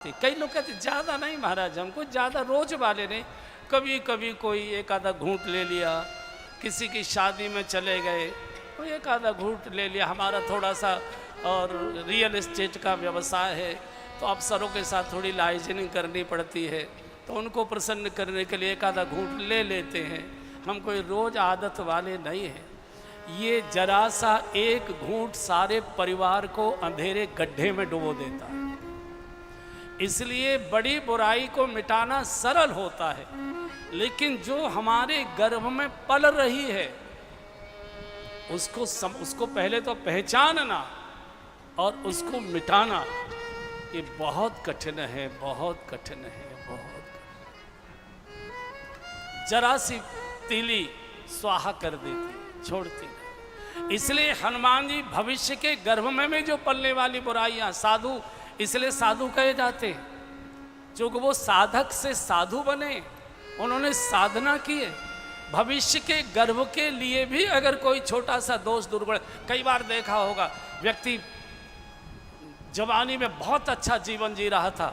कई लोग कहते ज़्यादा नहीं महाराज, हमको ज़्यादा रोज वाले नहीं, कभी कभी कोई एक आधा घूंट ले लिया, किसी की शादी में चले गए तो एक आधा घूंट ले लिया। हमारा थोड़ा सा और रियल एस्टेट का व्यवसाय है तो अफसरों के साथ थोड़ी लाइजनिंग करनी पड़ती है, तो उनको प्रसन्न करने के लिए एक आधा घूंट ले लेते हैं। हम कोई रोज़ आदत वाले नहीं हैं। ये जरा सा एक घूंट सारे परिवार को अंधेरे गड्ढे में डुबो देता है। इसलिए बड़ी बुराई को मिटाना सरल होता है, लेकिन जो हमारे गर्भ में पल रही है उसको पहले तो पहचानना और उसको मिटाना ये बहुत कठिन है, बहुत कठिन है, बहुत कठिन। जरा सी तीली स्वाहा कर देती, छोड़ती नहीं। इसलिए हनुमान जी भविष्य के गर्भ में भी जो पलने वाली बुराइयां, साधु इसलिए साधु कहे जाते हैं, क्योंकि वो साधक से साधु बने, उन्होंने साधना की है। भविष्य के गर्भ के लिए भी अगर कोई छोटा सा दोष दुर्गुण, कई बार देखा होगा व्यक्ति जवानी में बहुत अच्छा जीवन जी रहा था,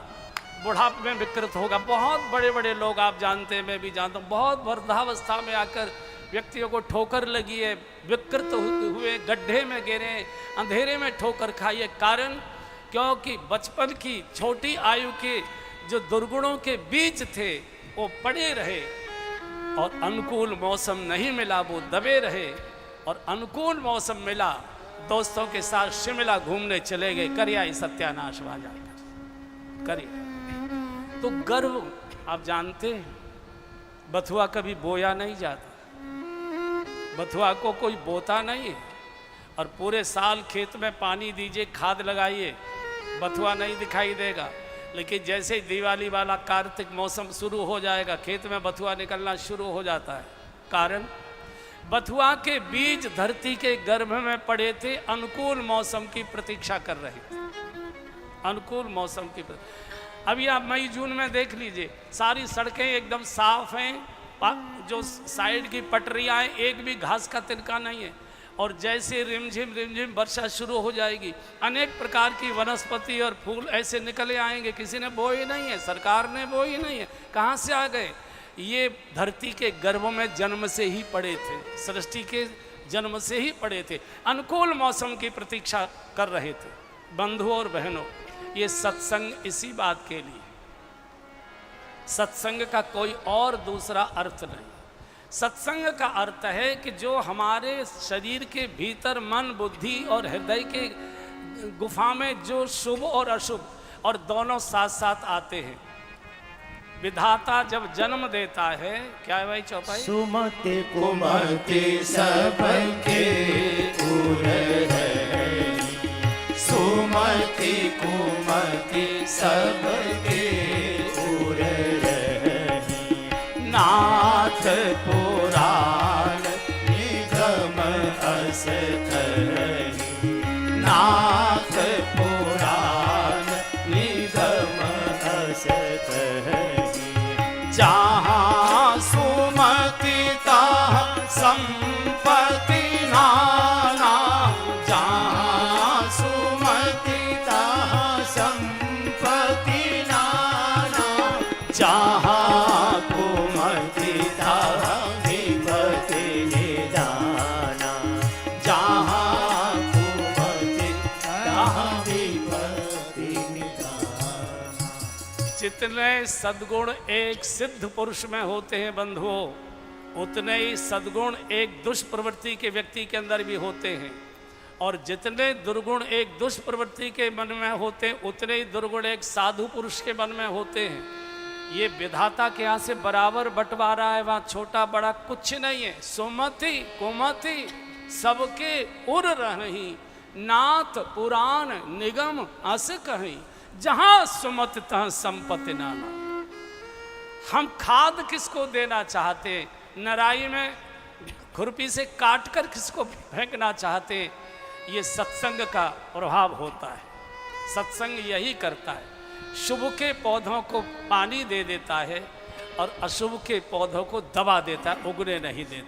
बुढ़ापे में विकृत होगा। बहुत बड़े बड़े लोग आप जानते हैं, मैं भी जानता हूँ, बहुत वृद्धावस्था में आकर व्यक्तियों को ठोकर लगी है, विकृत हुए, गड्ढे में गिरे, अंधेरे में ठोकर खाई है। कारण क्योंकि बचपन की छोटी आयु के जो दुर्गुणों के बीज थे वो पड़े रहे और अनुकूल मौसम नहीं मिला, वो दबे रहे। और अनुकूल मौसम मिला, दोस्तों के साथ शिमला घूमने चले गए, करिया सत्यानाश वहाँ जाकर करिए। तो गर्व आप जानते हैं, बथुआ कभी बोया नहीं जाता, बथुआ को कोई बोता नहीं है। और पूरे साल खेत में पानी दीजिए, खाद लगाइए, बथुआ नहीं दिखाई देगा। लेकिन जैसे ही दिवाली वाला कार्तिक मौसम शुरू हो जाएगा, खेत में बथुआ निकलना शुरू हो जाता है। कारण बथुआ के बीज धरती के गर्भ में पड़े थे, अनुकूल मौसम की प्रतीक्षा कर रहे थे, अनुकूल मौसम की अभी आप मई जून में देख लीजिए, सारी सड़कें एकदम साफ हैं, जो साइड की पटरियाँ हैं एक भी घास का तिनका नहीं है। और जैसे रिमझिम वर्षा शुरू हो जाएगी, अनेक प्रकार की वनस्पति और फूल ऐसे निकले आएंगे। किसी ने बोए नहीं है, सरकार ने बोई नहीं है, कहाँ से आ गए? ये धरती के गर्भ में जन्म से ही पड़े थे, सृष्टि के जन्म से ही पड़े थे, अनुकूल मौसम की प्रतीक्षा कर रहे थे। बंधुओं और बहनों, ये सत्संग इसी बात के लिए, सत्संग का कोई और दूसरा अर्थ नहीं। सत्संग का अर्थ है कि जो हमारे शरीर के भीतर मन, बुद्धि और हृदय के गुफा में जो शुभ और अशुभ और दोनों साथ साथ आते हैं। विधाता जब जन्म देता है, क्या है भाई चौपाई? सुमति कुमति सबके उर है, सुमति कुमति सबके उर है, नाथ पुराण निगम अस्थि, नाथ पुराण निगम अस्थि, जहाँ सुमति तहाँ संपत्ति नाना, जहाँ सुमति तहाँ संपत्ति नाना, जहाँ कुमति तहाँ विपत्ति निदाना, जहाँ कुमति तहाँ विपत्ति निदाना। जितने सद्गुण एक सिद्ध पुरुष में होते हैं बंधुओं, उतने ही सद्गुण एक दुष्प्रवृत्ति के व्यक्ति के अंदर भी होते हैं। और जितने दुर्गुण एक दुष्प्रवृत्ति के मन में होते हैं, उतने ही दुर्गुण एक साधु पुरुष के मन में होते हैं। ये विधाता के यहाँ से बराबर बंटवारा है, वहाँ छोटा बड़ा कुछ नहीं है। सुमति कुमति सबके उर रही, नाथ पुराण निगम अस कहीं, जहाँ सुमति तहाँ संपत्ति नाना। हम खाद किसको देना चाहते? नराई में खुरपी से काट कर किसको फेंकना चाहते? ये सत्संग का प्रभाव होता है। सत्संग यही करता है, शुभ के पौधों को पानी दे देता है और अशुभ के पौधों को दबा देता है, उगने नहीं देता।